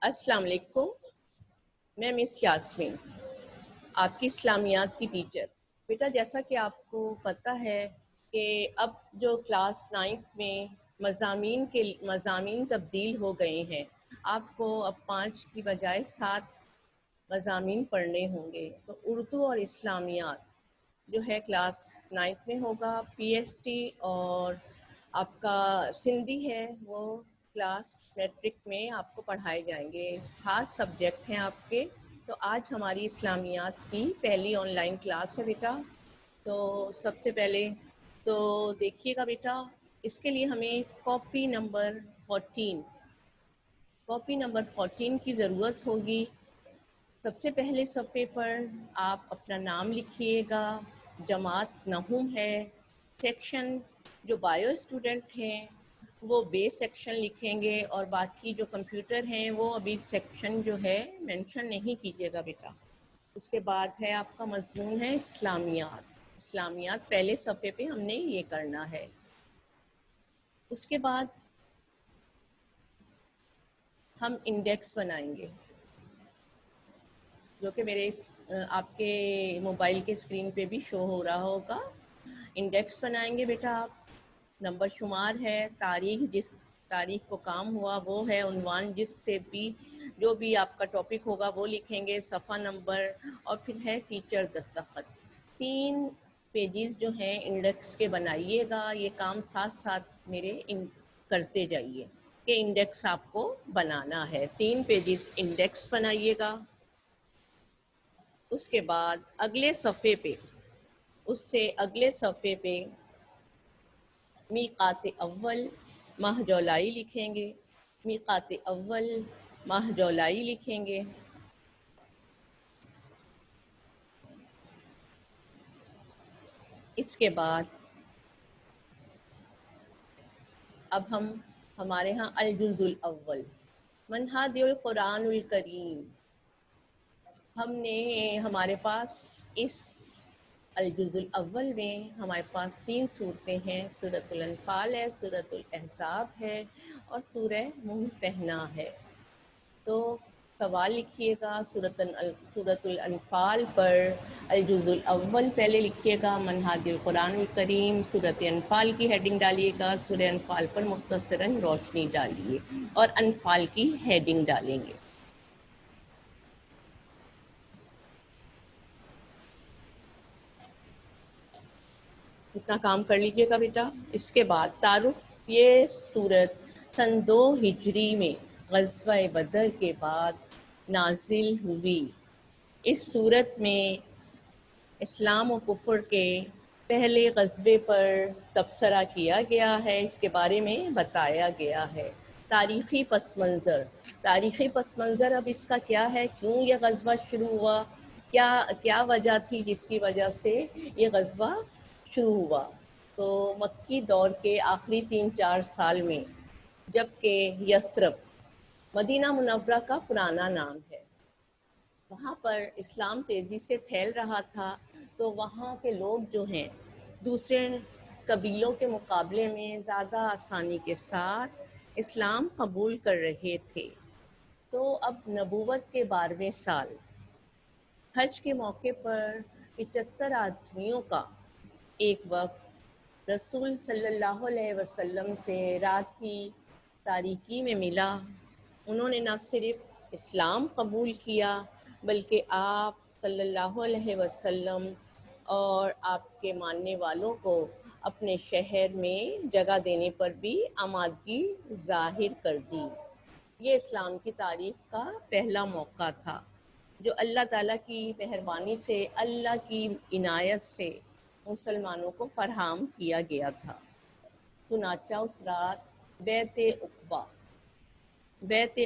السلام علیکم، میں مس یاسمین، آپ کی اسلامیات کی ٹیچر۔ بیٹا جیسا کہ آپ کو پتہ ہے کہ اب جو کلاس 9 میں مضامین تبدیل ہو گئے ہیں، آپ کو اب 5 کی بجائے 7 مضامین پڑھنے ہوں گے۔ تو اردو اور اسلامیات جو ہے کلاس 9 میں ہوگا، پی ایس ٹی اور آپ کا سندھی ہے وہ کلاس میٹرک میں آپ کو پڑھائے جائیں گے، خاص سبجیکٹ ہیں آپ کے۔ تو آج ہماری اسلامیات کی پہلی آن لائن کلاس ہے بیٹا۔ تو سب سے پہلے تو دیکھیے گا بیٹا، اس کے لیے ہمیں کاپی نمبر 14 کی ضرورت ہوگی۔ سب سے پہلے صفحے پر آپ اپنا نام لکھیے گا، جماعت نحوم ہے، سیکشن جو بایو اسٹوڈنٹ ہیں وہ بے سیکشن لکھیں گے، اور باقی جو کمپیوٹر ہیں وہ ابھی سیکشن جو ہے مینشن نہیں کیجیے گا بیٹا۔ اس کے بعد ہے آپ کا مضمون ہے اسلامیات پہلے صفحے پہ ہم نے یہ کرنا ہے۔ اس کے بعد ہم انڈیکس بنائیں گے، جو کہ میرے آپ کے موبائل کے اسکرین پہ بھی شو ہو رہا ہوگا۔ انڈیکس بنائیں گے بیٹا آپ، نمبر شمار ہے، جس تاریخ کو کام ہوا وہ ہے، عنوان جس سے بھی جو بھی آپ کا ٹاپک ہوگا وہ لکھیں گے، صفحہ نمبر، اور پھر ہے ٹیچر دستخط۔ 3 پیجز جو ہیں انڈیکس کے بنائیے گا، یہ کام ساتھ ساتھ میرے کرتے جائیے کہ انڈیکس آپ کو بنانا ہے۔ 3 پیجز انڈیکس بنائیے گا۔ اس کے بعد اگلے صفحے پہ میقات اول ماہ جولائی لکھیں گے، میقات اول ماہ جولائی لکھیں گے۔ اس کے بعد اب ہمارے ہاں الجزء الاول منہاج القرآن الکریم، ہمارے پاس اس الجزء الاول میں ہمارے پاس 3 صورتیں ہیں، سورۃ الانفال ہے، سورۃ الاحزاب ہے، اور سورہ ممتحنہ ہے۔ تو سوال لکھیے گا سورۃ الانفال پر الجزء الاول پہلے لکھیے گا، منہاج القرآن الکریم، سورۃ انفال کی ہیڈنگ ڈالیے گا، سورہ انفال پر مختصراً روشنی ڈالیے اور انفال کی ہیڈنگ ڈالیں گے۔ اتنا کام کر لیجئے گا بیٹا۔ اس کے بعد تعارف، یہ صورت سن 2 ہجری میں غزوہ بدر کے بعد نازل ہوئی۔ اس صورت میں اسلام و کفر کے پہلے غزوے پر تبصرہ کیا گیا ہے، اس کے بارے میں بتایا گیا ہے۔ تاریخی پس منظر اب اس کا کیا ہے، کیوں یہ غزوہ شروع ہوا، کیا وجہ تھی جس کی وجہ سے یہ غزوہ شروع ہوا۔ تو مکی دور کے آخری 3-4 سال میں، جبکہ یثرب مدینہ منورہ کا پرانا نام ہے، وہاں پر اسلام تیزی سے پھیل رہا تھا، تو وہاں کے لوگ جو ہیں دوسرے قبیلوں کے مقابلے میں زیادہ آسانی کے ساتھ اسلام قبول کر رہے تھے۔ تو اب نبوت کے 12ویں سال حج کے موقع پر 75 آدمیوں کا ایک وقت رسول صلی اللہ علیہ وسلم سے رات کی تاریکی میں ملا۔ انہوں نے نہ صرف اسلام قبول کیا بلکہ آپ صلی اللہ علیہ وسلم اور آپ کے ماننے والوں کو اپنے شہر میں جگہ دینے پر بھی آمادگی ظاہر کر دی۔ یہ اسلام کی تاریخ کا پہلا موقع تھا جو اللہ تعالیٰ کی مہربانی سے، اللہ کی عنایت سے مسلمانوں کو فراہم کیا گیا تھا۔ چنانچہ اس رات بیعت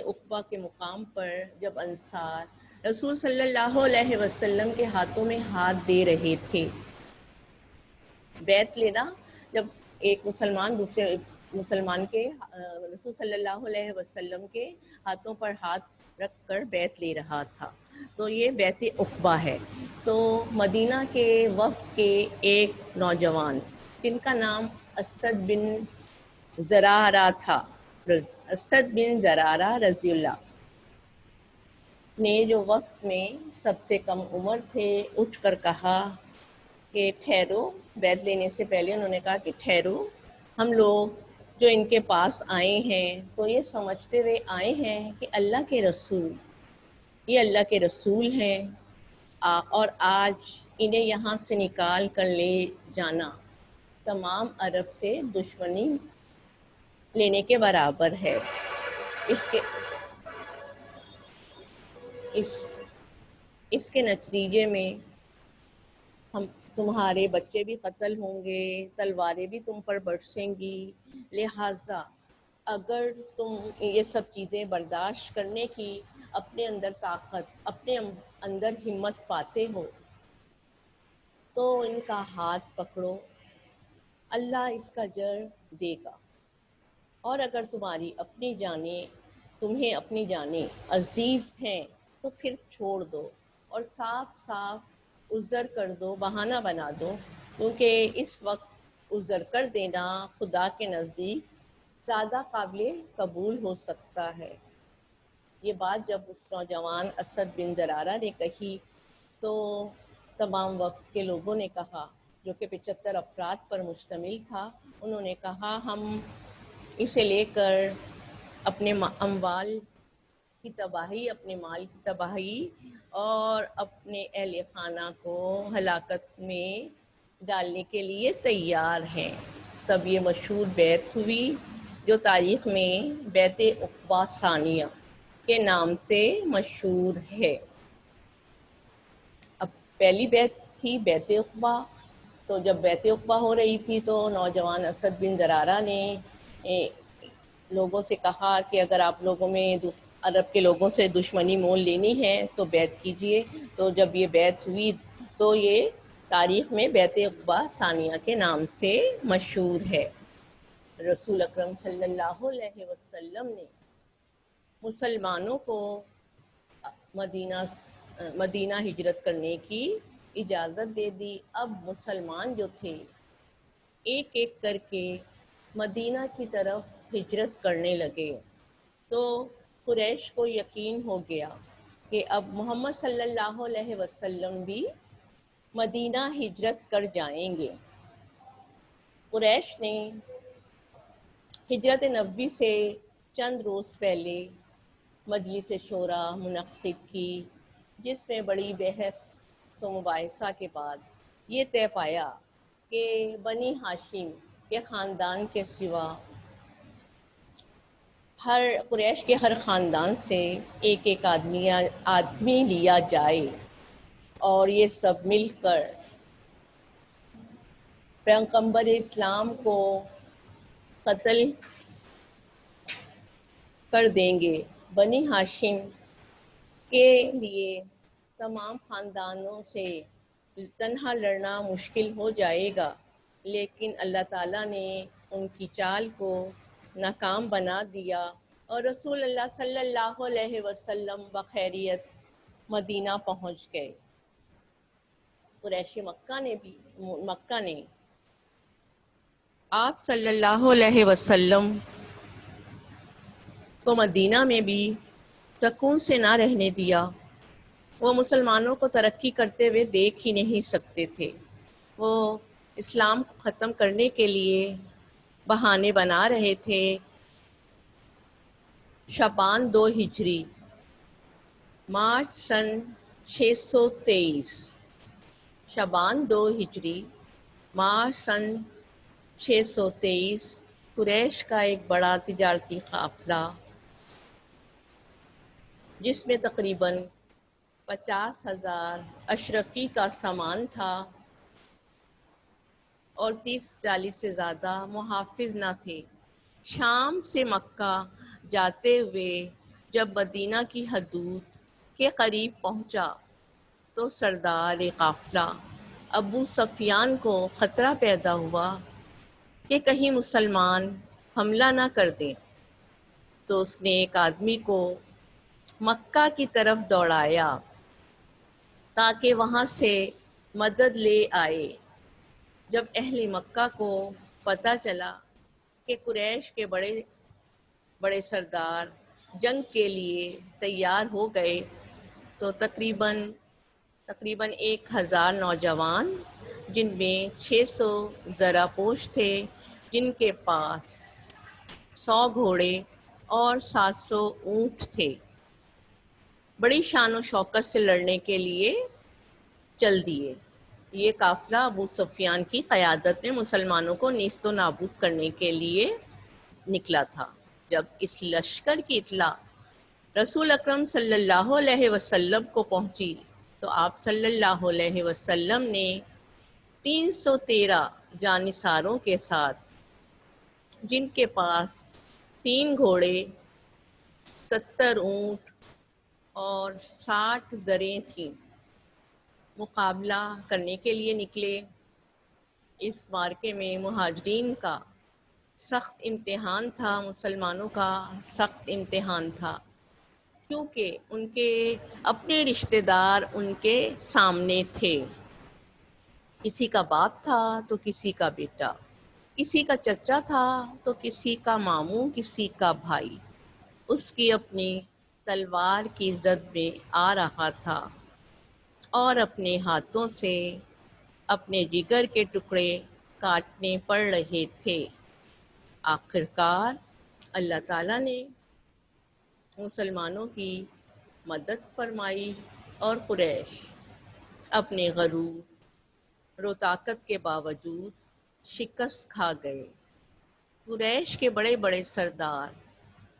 عقبہ کے مقام پر جب انصار رسول صلی اللہ علیہ وسلم کے ہاتھوں میں ہاتھ دے رہے تھے، بیعت لینا، جب ایک مسلمان دوسرے مسلمان کے رسول صلی اللہ علیہ وسلم کے ہاتھوں پر ہاتھ رکھ کر بیعت لے رہا تھا، تو یہ بیعت عقبہ ہے۔ تو مدینہ کے وفد کے ایک نوجوان جن کا نام اسد بن زرارہ تھا، رضی اللہ، نے جو وقت میں سب سے کم عمر تھے اٹھ کر کہا کہ ٹھہرو. بیعت لینے سے پہلے انہوں نے کہا کہ ٹھہرو، ہم لوگ جو ان کے پاس آئے ہیں تو یہ سمجھتے ہوئے آئے ہیں کہ اللہ کے رسول، یہ اللہ کے رسول ہیں، اور آج انہیں یہاں سے نکال کر لے جانا تمام عرب سے دشمنی لینے کے برابر ہے. اس کے اس اس کے نتیجے میں تمہارے بچے بھی قتل ہوں گے، تلواریں بھی تم پر برسیں گی. لہٰذا اگر تم یہ سب چیزیں برداشت کرنے کی اپنے اندر طاقت، اپنے اندر ہمت پاتے ہو تو ان کا ہاتھ پکڑو، اللہ اس کا اجر دے گا. اور اگر تمہیں اپنی جانیں عزیز ہیں تو پھر چھوڑ دو اور صاف صاف عذر کر دو، بہانہ بنا دو، کیونکہ اس وقت عذر کر دینا خدا کے نزدیک زیادہ قابل قبول ہو سکتا ہے. یہ بات جب اس نوجوان اسد بن زرارہ نے کہی تو تمام وفد کے لوگوں نے کہا، جو کہ 75 افراد پر مشتمل تھا، انہوں نے کہا ہم اسے لے کر اپنے اموال کی تباہی، اپنے مال کی تباہی اور اپنے اہل خانہ کو ہلاکت میں ڈالنے کے لیے تیار ہیں. تب یہ مشہور بیعت ہوئی جو تاریخ میں بیعت عقبہ ثانیہ کے نام سے مشہور ہے. اب پہلی بیعت تھی بیعت عقبہ. تو جب بیعت عقبہ ہو رہی تھی تو نوجوان اسد بن زرارہ نے لوگوں سے کہا کہ اگر آپ لوگوں میں عرب کے لوگوں سے دشمنی مول لینی ہے تو بیعت کیجئے. تو جب یہ بیعت ہوئی تو یہ تاریخ میں بیعت عقبہ ثانیہ کے نام سے مشہور ہے. رسول اکرم صلی اللہ علیہ وسلم نے مسلمانوں کو مدینہ ہجرت کرنے کی اجازت دے دی. اب مسلمان جو تھے ایک ایک کر کے مدینہ کی طرف ہجرت کرنے لگے. تو قریش کو یقین ہو گیا کہ اب محمد صلی اللہ علیہ وسلم بھی مدینہ ہجرت کر جائیں گے. قریش نے ہجرت نبوی سے چند روز پہلے مجلس شورا منعقد کی، جس میں بڑی بحث و مباحثہ کے بعد یہ طے پایا کہ بنی ہاشم کے خاندان کے سوا قریش کے ہر خاندان سے ایک ایک آدمی لیا جائے اور یہ سب مل کر پیغمبر اسلام کو قتل کر دیں گے. بنی ہاشم کے لیے تمام خاندانوں سے تنہا لڑنا مشکل ہو جائے گا، لیکن اللہ تعالیٰ نے ان کی چال کو ناکام بنا دیا اور رسول اللہ صلی اللہ علیہ وسلم بخیریت مدینہ پہنچ گئے. قریش مکہ نے آپ صلی اللہ علیہ وسلم کو مدینہ میں بھی سکون سے نہ رہنے دیا. وہ مسلمانوں کو ترقی کرتے ہوئے دیکھ ہی نہیں سکتے تھے. وہ اسلام کو ختم کرنے کے لیے بہانے بنا رہے تھے. شعبان 2 ہجری، مارچ سن 623. شعبان 2 ہجری، مارچ سن 623. قریش کا ایک بڑا تجارتی قافلہ جس میں تقریباً 50,000 اشرفی کا سامان تھا اور 30-40 سے زیادہ محافظ نہ تھے، شام سے مکہ جاتے ہوئے جب مدینہ کی حدود کے قریب پہنچا تو سردار قافلہ ابو سفیان کو خطرہ پیدا ہوا کہ کہیں مسلمان حملہ نہ کر دیں. تو اس نے ایک آدمی کو مکہ کی طرف دوڑایا تاکہ وہاں سے مدد لے آئے. جب اہل مکہ کو پتہ چلا کہ قریش کے بڑے سردار جنگ کے لیے تیار ہو گئے تو تقریباً 1000 نوجوان، جن میں 600 زرہ پوش تھے، جن کے پاس 100 گھوڑے اور 700 اونٹ تھے، بڑی شان و شوکت سے لڑنے کے لیے چل دیے۔ یہ قافلہ ابو سفیان کی قیادت میں مسلمانوں کو نیست و نابود کرنے کے لیے نکلا تھا۔ جب اس لشکر کی اطلاع رسول اکرم صلی اللہ علیہ وسلم کو پہنچی تو آپ صلی اللہ علیہ وسلم نے 313 جانثاروں کے ساتھ، جن کے پاس 3 گھوڑے، 70 اونٹ اور 60 زریں تھیں، مقابلہ کرنے کے لیے نکلے۔ اس معرکے میں مہاجرین کا سخت امتحان تھا، مسلمانوں کا سخت امتحان تھا، کیونکہ ان کے اپنے رشتہ دار ان کے سامنے تھے۔ کسی کا باپ تھا تو کسی کا بیٹا، کسی کا چچا تھا تو کسی کا ماموں، کسی کا بھائی اس کی اپنی تلوار کی زد میں آ رہا تھا اور اپنے ہاتھوں سے اپنے جگر کے ٹکڑے کاٹنے پڑ رہے تھے۔ آخرکار اللہ تعالیٰ نے مسلمانوں کی مدد فرمائی اور قریش اپنے غرور و طاقت کے باوجود شکست کھا گئے۔ قریش کے بڑے بڑے سردار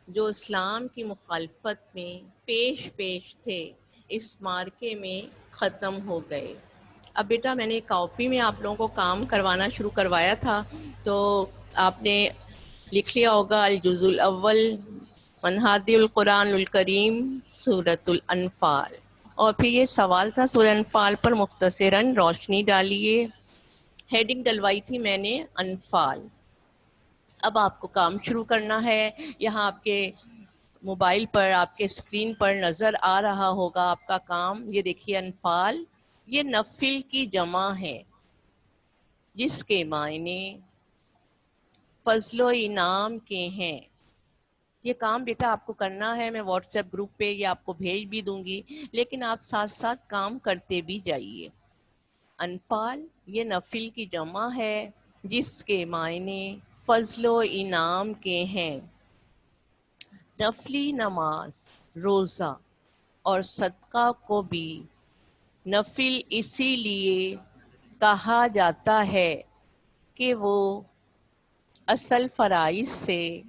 جو اسلام کی مخالفت میں پیش تھے، اس معرکے میں ختم ہو گئے۔ اب بیٹا میں نے کاپی میں آپ لوگوں کو کام کروانا شروع کروایا تھا، تو آپ نے لکھ لیا ہوگا الجزء الاول من ہادی القرآن الکریم سورۃ الانفال، اور پھر یہ سوال تھا سورہ انفال پر مختصراً روشنی ڈالیے۔ ہیڈنگ ڈلوائی تھی میں نے انفال۔ اب آپ کو کام شروع کرنا ہے۔ یہاں آپ کے موبائل پر، آپ کے اسکرین پر نظر آ رہا ہوگا آپ کا کام، یہ دیکھیے انفال، یہ نفل کی جمع ہے جس کے معنی فضل و انعام کے ہیں۔ یہ کام بیٹا آپ کو کرنا ہے، میں واٹس ایپ گروپ پہ یہ آپ کو بھیج بھی دوں گی، لیکن آپ ساتھ ساتھ کام کرتے بھی جائیے۔ انفال یہ نفل کی جمع ہے جس کے معنی فضل و انعام کے ہیں۔ نفلی نماز، روزہ اور صدقہ کو بھی نفل اسی لیے کہا جاتا ہے کہ وہ اصل فرائض سے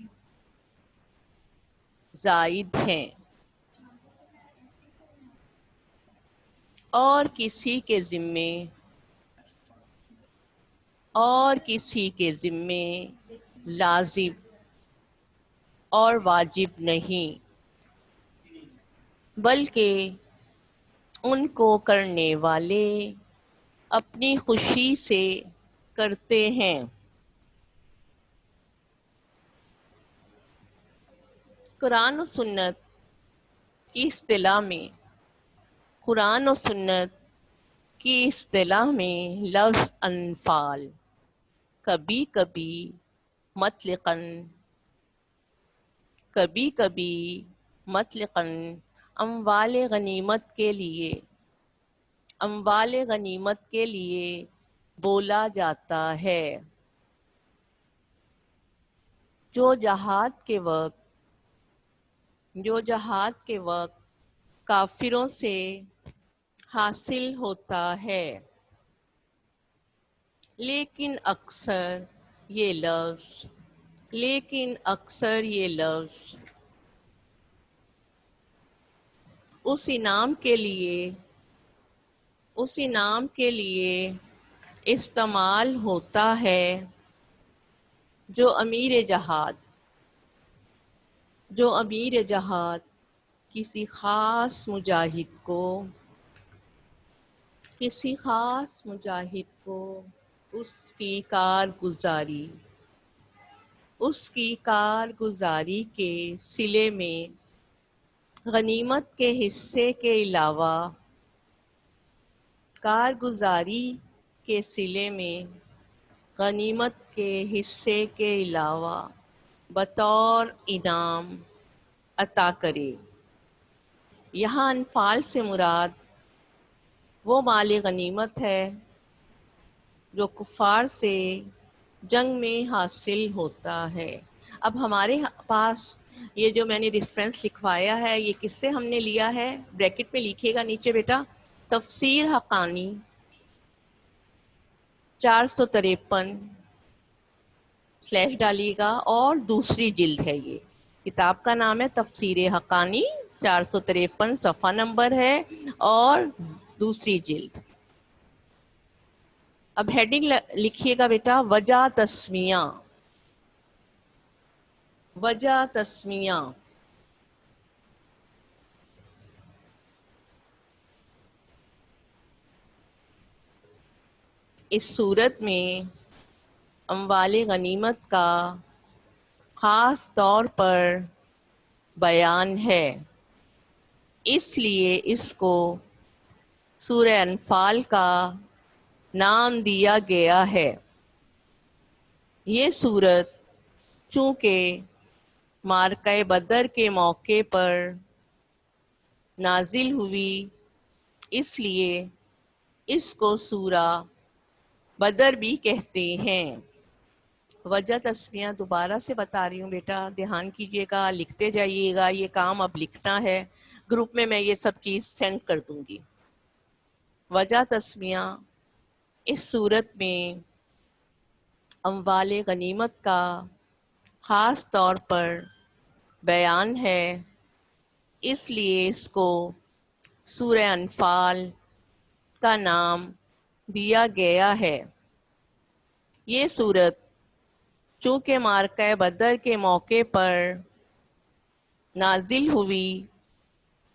زائد ہیں اور کسی کے ذمے لازم اور واجب نہیں، بلکہ ان کو کرنے والے اپنی خوشی سے کرتے ہیں۔ قرآن و سنت کی اصطلاح میں لفظ انفال کبھی کبھی مطلقاً اموال غنیمت کے لیے بولا جاتا ہے، جو جہاد کے وقت کافروں سے حاصل ہوتا ہے۔ لیکن اکثر یہ لفظ اس انعام کے لیے استعمال ہوتا ہے جو امیر جہاد کسی خاص مجاہد کو اس کی کارگزاری کے صلے میں غنیمت کے حصے کے علاوہ بطور انعام عطا کرے۔ یہاں انفال سے مراد وہ مال غنیمت ہے جو کفار سے جنگ میں حاصل ہوتا ہے۔ اب ہمارے پاس یہ جو میں نے ریفرنس لکھوایا ہے یہ کس سے ہم نے لیا ہے، بریکٹ میں لکھیے گا نیچے بیٹا، تفسیر حقانی 453 سلیش ڈالیے گا، اور دوسری جلد ہے، یہ کتاب کا نام ہے تفسیر حقانی 453 صفحہ نمبر ہے اور دوسری جلد۔ اب ہیڈنگ لکھیے گا بیٹا، وجہ تسمیہ، وجہ تسمیہ۔ اس صورت میں اموال غنیمت کا خاص طور پر بیان ہے، اس لیے اس کو سورہ انفال کا نام دیا گیا ہے۔ یہ صورت چونکہ معرکہ بدر کے موقع پر نازل ہوئی اس لیے اس کو سورہ بدر بھی کہتے ہیں۔ وجہ تسمیہ دوبارہ سے بتا رہی ہوں بیٹا، دھیان کیجئے گا، لکھتے جائیے گا، یہ کام اب لکھنا ہے، گروپ میں یہ سب چیز سینڈ کر دوں گی۔ وجہ تسمیہ اس صورت میں اموال غنیمت کا خاص طور پر بیان ہے، اس لیے اس کو سورہ انفال کا نام دیا گیا ہے۔ یہ صورت چونکہ معرکہ بدر کے موقع پر نازل ہوئی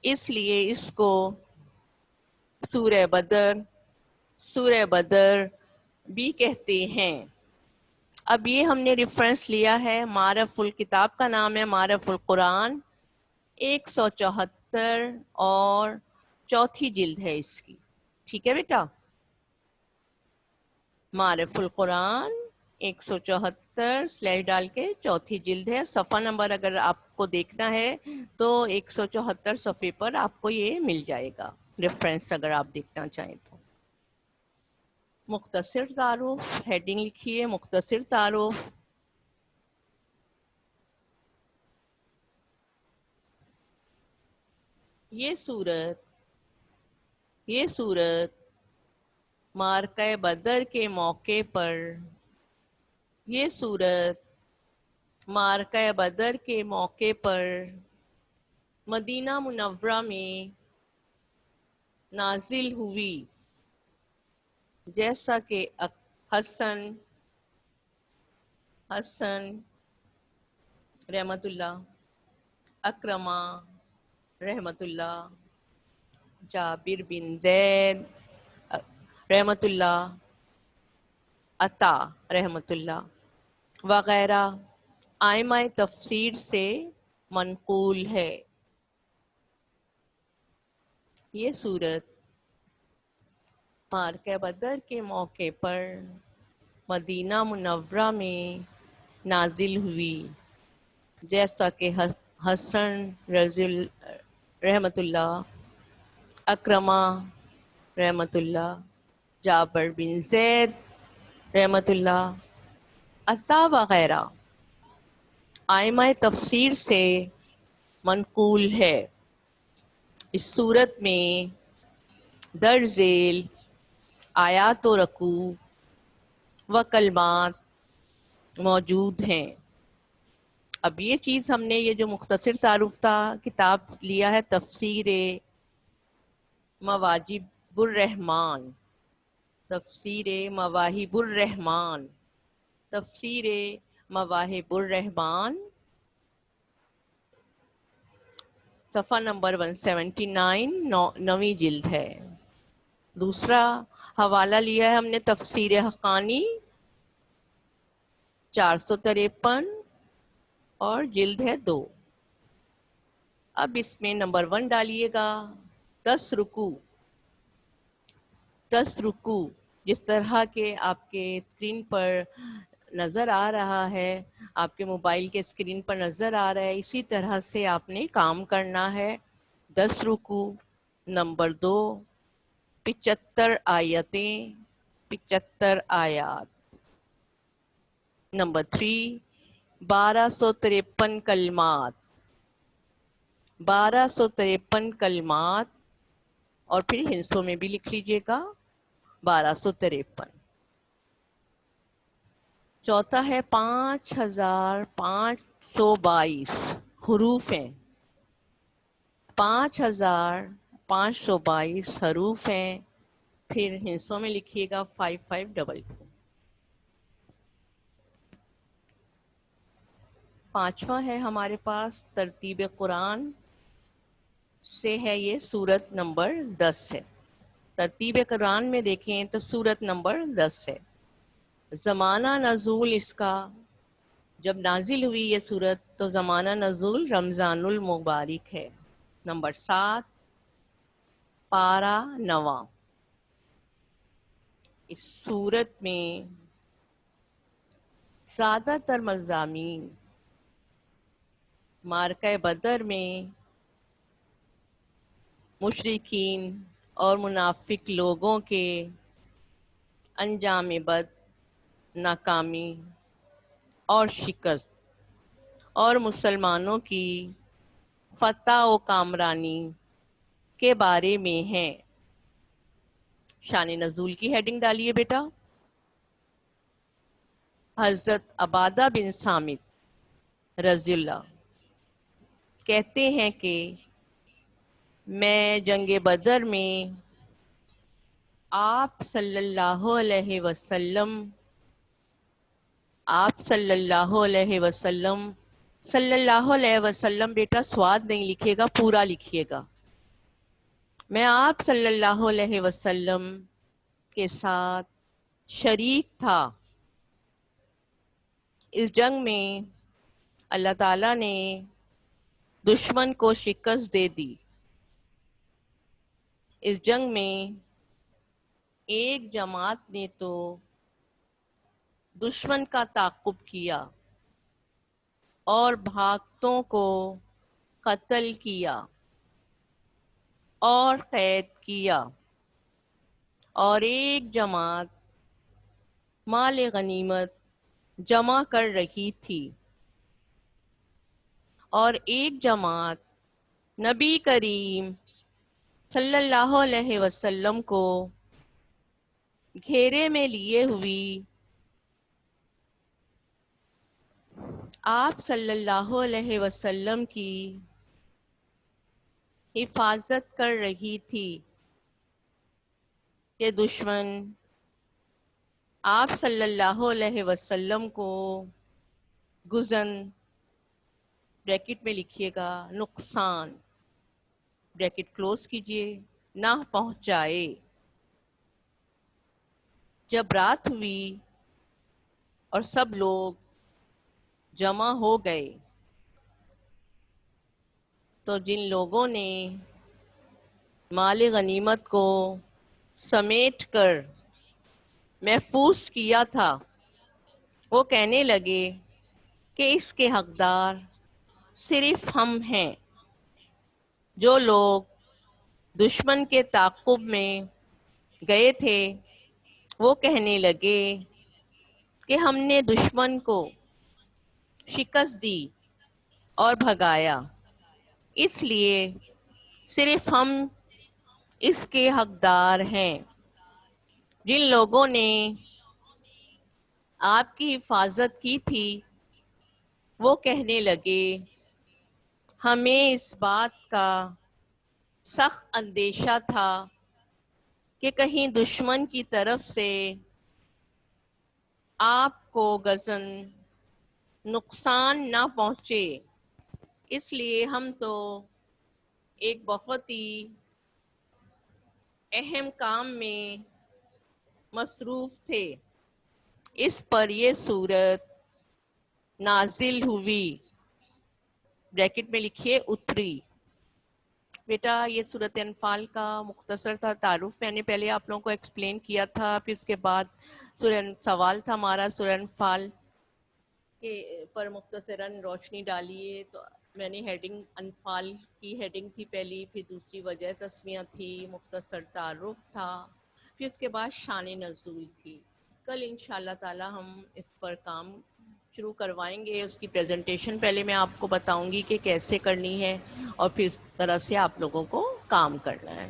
اس لیے اس کو سورہ بدر بھی کہتے ہیں۔ اب یہ ہم نے ریفرنس لیا ہے، معرف الکتاب کا نام ہے معرف القرآن، 174 اور چوتھی جلد ہے اس کی، ٹھیک ہے بیٹا؟ معرف القرآن 174 سلیش ڈال کے چوتھی جلد ہے، صفحہ نمبر اگر آپ کو دیکھنا ہے تو 174 صفحے پر آپ کو یہ مل جائے گا ریفرنس، اگر آپ دیکھنا چاہیں تو۔ مختصر تعارف، ہیڈنگ لکھیے مختصر تعارف۔ یہ صورت معرکہ بدر کے موقع پر مدینہ منورہ میں نازل ہوئی، جیسا کہ حسن رحمت اللہ، اکرمہ رحمت اللہ، جابر بن زید رحمت اللہ، عطا رحمت اللہ وغیرہ ائمہ تفسیر سے منقول ہے۔ یہ صورت معرکہ بدر کے موقع پر مدینہ منورہ میں نازل ہوئی، جیسا کہ حسن رحمت اللہ، اکرمہ رحمت اللہ، جابر بن زید رحمت اللہ، عطا وغیرہ ائمہ تفسیر سے منقول ہے۔ اس صورت میں درج ذیل آیات و رکوع و کلمات موجود ہیں۔ اب یہ چیز ہم نے، یہ جو مختصر تعارف تھا، کتاب لیا ہے تفسیر مواہب الرحمن، تفسیر مواہب الرحمن صفحہ نمبر 179 نویں جلد ہے۔ دوسرا حوالہ لیا ہے ہم نے تفسیر حقانی 453 اور جلد ہے 2۔ اب اس میں نمبر 1 ڈالیے گا، 10 رکوع جس طرح کے آپ کے اسکرین پر نظر آ رہا ہے، آپ کے موبائل کے اسکرین پر نظر آ رہا ہے، اسی طرح سے آپ نے کام کرنا ہے۔ 10 رکوع. نمبر 2 75 آیتیں 75 آیات. نمبر 3 1253 کلمات 1253 کلمات، اور پھر ہندسوں میں بھی لکھ لیجئے گا 1253. چوتھا ہے 5522 حروف ہیں. 5522 حروف ہیں، پھر ہندسوں میں لکھیے گا 5522. پانچواں ہے ہمارے پاس ترتیب قرآن سے ہے، یہ سورت نمبر 10 ہے. ترتیب قرآن میں دیکھیں تو سورت نمبر 10 ہے. زمانہ نزول اس کا، جب نازل ہوئی یہ سورت تو زمانہ نزول رمضان المبارک ہے. نمبر 7 پارہ نواں. اس سورت میں زیادہ تر مضامین معرکہ بدر میں مشرکین اور منافق لوگوں کے انجام بد، ناکامی اور شکست، اور مسلمانوں کی فتح و کامرانی کے بارے میں ہیں. شان نزول کی ہیڈنگ ڈالیے بیٹا. حضرت عبادہ بن صامت رضی اللہ کہتے ہیں کہ میں جنگ بدر میں آپ صلی اللہ علیہ وسلم صلی اللہ علیہ وسلم بیٹا سواد نہیں لکھیے گا، پورا لکھیے گا. میں آپ صلی اللہ علیہ وسلم کے ساتھ شریک تھا. اس جنگ میں اللہ تعالیٰ نے دشمن کو شکست دے دی. اس جنگ میں ایک جماعت نے تو دشمن کا تعاقب کیا اور بھاگتوں کو قتل کیا اور قید کیا، اور ایک جماعت مال غنیمت جمع کر رہی تھی، اور ایک جماعت نبی کریم صلی اللہ علیہ وسلم کو گھیرے میں لیے ہوئی آپ صلی اللہ علیہ وسلم کی حفاظت کر رہی تھی کہ دشمن آپ صلی اللہ علیہ وسلم کو گزن بریکٹ میں لکھیے گا نقصان بریکٹ کلوز کیجئے نہ پہنچائے. جب رات ہوئی اور سب لوگ جمع ہو گئے تو جن لوگوں نے مال غنیمت کو سمیٹ کر محفوظ کیا تھا وہ کہنے لگے کہ اس کے حقدار صرف ہم ہیں. جو لوگ دشمن کے تعاقب میں گئے تھے وہ کہنے لگے کہ ہم نے دشمن کو شکست دی اور بھگایا، اس لیے صرف ہم اس کے حقدار ہیں. جن لوگوں نے آپ کی حفاظت کی تھی وہ کہنے لگے ہمیں اس بات کا سخت اندیشہ تھا کہ کہیں دشمن کی طرف سے آپ کو غزن نقصان نہ پہنچے، اس لیے ہم تو ایک بہت ہی اہم کام میں مصروف تھے. اس پر یہ سورت نازل ہوئی، بریکٹ میں لکھیے اتری. بیٹا یہ سورت انفال کا مختصر سا تعارف میں نے پہلے آپ لوگوں کو ایکسپلین کیا تھا، پھر اس کے بعد سوال تھا ہمارا سورہ انفال کے پر مختصراً روشنی ڈالیے، تو میں نے ہیڈنگ انفال کی ہیڈنگ تھی پہلی، پھر دوسری وجہ تسمیہ تھی، مختصر تعارف تھا، پھر اس کے بعد شان نزول تھی. کل انشاءاللہ تعالی ہم اس پر کام شروع کروائیں گے. اس کی پریزنٹیشن پہلے میں آپ کو بتاؤں گی کہ کیسے کرنی ہے، اور پھر اس طرح سے آپ لوگوں کو کام کرنا ہے.